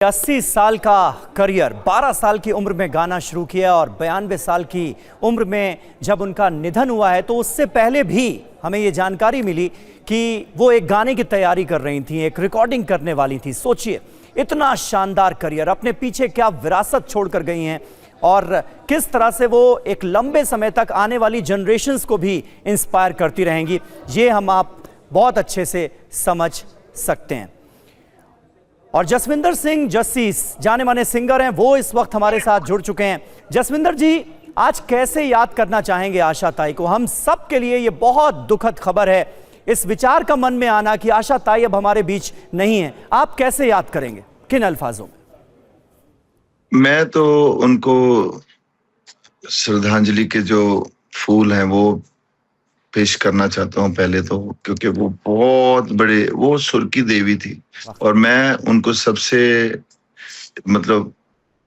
80 साल का करियर, 12 साल की उम्र में गाना शुरू किया और 92 साल की उम्र में जब उनका निधन हुआ है तो उससे पहले भी हमें ये जानकारी मिली कि वो एक गाने की तैयारी कर रही थी, एक रिकॉर्डिंग करने वाली थी। सोचिए, इतना शानदार करियर, अपने पीछे क्या विरासत छोड़कर गई हैं और किस तरह से वो एक लंबे समय तक आने वाली जनरेशन्स को भी इंस्पायर करती रहेंगी, ये आप बहुत अच्छे से समझ सकते हैं। और जसविंदर सिंह जस्सी जाने माने सिंगर हैं, वो इस वक्त हमारे साथ जुड़ चुके हैं। जसविंदर जी, आज कैसे याद करना चाहेंगे आशा ताई को? हम सब के लिए ये बहुत दुखद खबर है, इस विचार का मन में आना कि आशा ताई अब हमारे बीच नहीं है। आप कैसे याद करेंगे, किन अल्फाजों में? मैं तो उनको श्रद्धांजलि के जो फूल हैं वो पेश करना चाहता हूँ पहले तो, क्योंकि वो बहुत बड़े, वो सुर की देवी थी और मैं उनको सबसे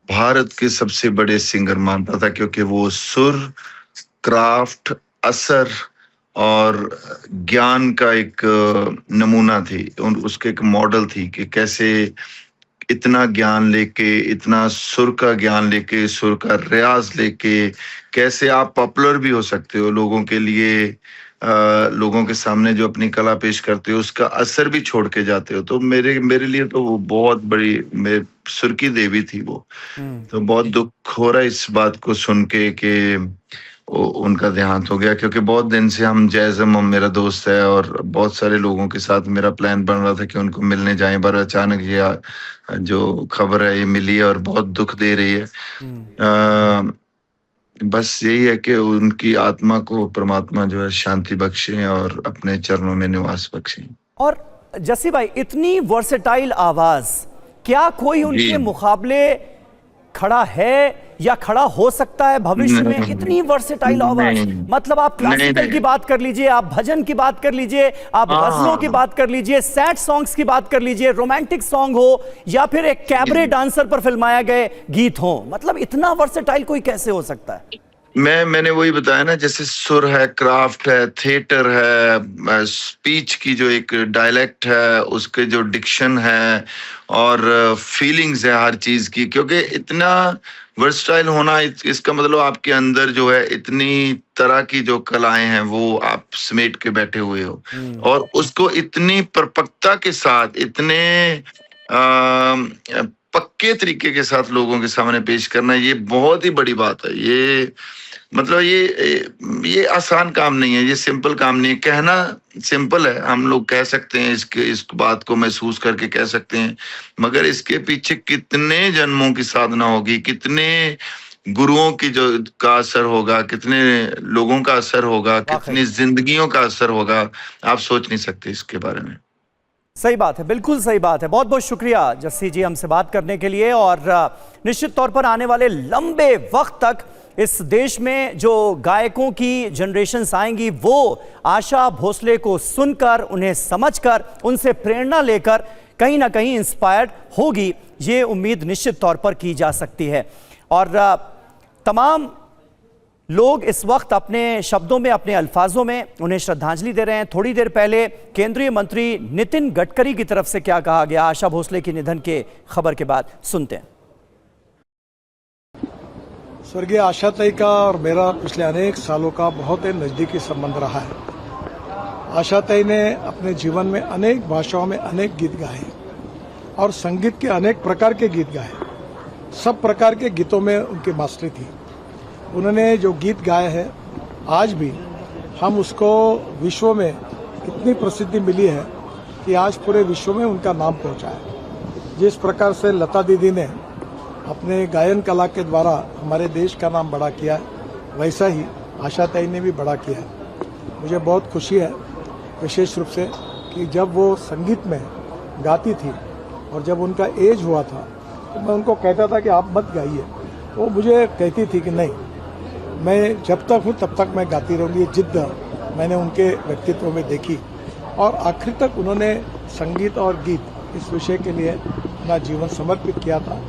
भारत के सबसे बड़े सिंगर मानता था, क्योंकि वो सुर, क्राफ्ट, असर और ज्ञान का एक नमूना थी। उसके एक मॉडल थी कि कैसे इतना ज्ञान लेके, इतना सुर का ज्ञान लेके, सुर का रियाज लेके कैसे आप पॉपुलर भी हो सकते हो, लोगों के लिए लोगों के सामने जो अपनी कला पेश करते हो उसका असर भी छोड़ के जाते हो। तो मेरे लिए तो वो बहुत बड़ी सुर की देवी थी वो। तो बहुत दुख हो रहा है इस बात को सुन के कि उनका देहांत हो गया, क्योंकि बहुत दिन से हम जैज़म, मेरा दोस्त है, और बहुत सारे लोगों के साथ मेरा प्लान बन रहा था कि उनको मिलने जाएं, पर अचानक ये जो खबर है ये मिली है और बहुत दुख दे रही है। बस यही है कि उनकी आत्मा को परमात्मा जो है शांति बख्शे और अपने चरणों में निवास बख्शे। और जस्सी भाई, इतनी वर्सेटाइल आवाज, क्या कोई उनके मुकाबले खड़ा है या खड़ा हो सकता है भविष्य में? इतनी वर्सेटाइल आवाज, मतलब आप क्लासिकल की बात कर लीजिए, आप भजन की बात कर लीजिए, आप गजलों की बात कर लीजिए, सैड सॉन्ग्स की बात कर लीजिए, रोमांटिक सॉन्ग हो या फिर एक कैबरे डांसर पर फिल्माए गए गीत हो, मतलब इतना वर्सेटाइल कोई कैसे हो सकता है? मैंने वही बताया ना, जैसे सुर है, क्राफ्ट है, थिएटर है, स्पीच की जो एक डायलेक्ट है, उसके जो डिक्शन है और फीलिंग्स है हर चीज की, क्योंकि इतना वर्सटाइल होना, इसका मतलब आपके अंदर जो है इतनी तरह की जो कलाएं हैं वो आप समेट के बैठे हुए हो और उसको इतनी परिपक्वता के साथ, इतने पक्के तरीके के साथ लोगों के सामने पेश करना, ये बहुत ही बड़ी बात है। ये ये आसान काम नहीं है, ये सिंपल काम नहीं है। कहना सिंपल है, हम लोग कह सकते हैं, इस बात को महसूस करके कह सकते हैं, मगर इसके पीछे कितने जन्मों की साधना होगी, कितने गुरुओं की जो का असर होगा, कितने लोगों का असर होगा, कितनी जिंदगियों का असर होगा, आप सोच नहीं सकते इसके बारे में। सही बात है, बिल्कुल सही बात है। बहुत बहुत शुक्रिया जस्सी जी हमसे बात करने के लिए। और निश्चित तौर पर आने वाले लंबे वक्त तक इस देश में जो गायकों की जनरेशन्स आएंगी वो आशा भोसले को सुनकर, उन्हें समझकर, उनसे प्रेरणा लेकर कहीं ना कहीं इंस्पायर्ड होगी, ये उम्मीद निश्चित तौर पर की जा सकती है। और तमाम लोग इस वक्त अपने शब्दों में, अपने अल्फाजों में उन्हें श्रद्धांजलि दे रहे हैं। थोड़ी देर पहले केंद्रीय मंत्री नितिन गडकरी की तरफ से क्या कहा गया आशा भोसले के निधन के खबर के बाद, सुनते हैं। स्वर्गीय आशा ताई का और मेरा पिछले अनेक सालों का बहुत ही नज़दीकी संबंध रहा है। आशा ताई ने अपने जीवन में अनेक भाषाओं में अनेक गीत गाए और संगीत के अनेक प्रकार के गीत गाए। सब प्रकार के गीतों में उनकी मास्टरी थी। उन्होंने जो गीत गाए हैं, आज भी हम उसको विश्व में इतनी प्रसिद्धि मिली है कि आज पूरे विश्व में उनका नाम पहुंचा है। जिस प्रकार से लता दीदी ने अपने गायन कला के द्वारा हमारे देश का नाम बड़ा किया है, वैसा ही आशा ताई ने भी बड़ा किया है। मुझे बहुत खुशी है विशेष रूप से कि जब वो संगीत में गाती थी और जब उनका एज हुआ था तो मैं उनको कहता था कि आप मत गाइए, वो मुझे कहती थी कि नहीं, मैं जब तक हूँ तब तक मैं गाती रहूँगी। ये जिद्द मैंने उनके व्यक्तित्व में देखी और आखिर तक उन्होंने संगीत और गीत इस विषय के लिए अपना जीवन समर्पित किया था।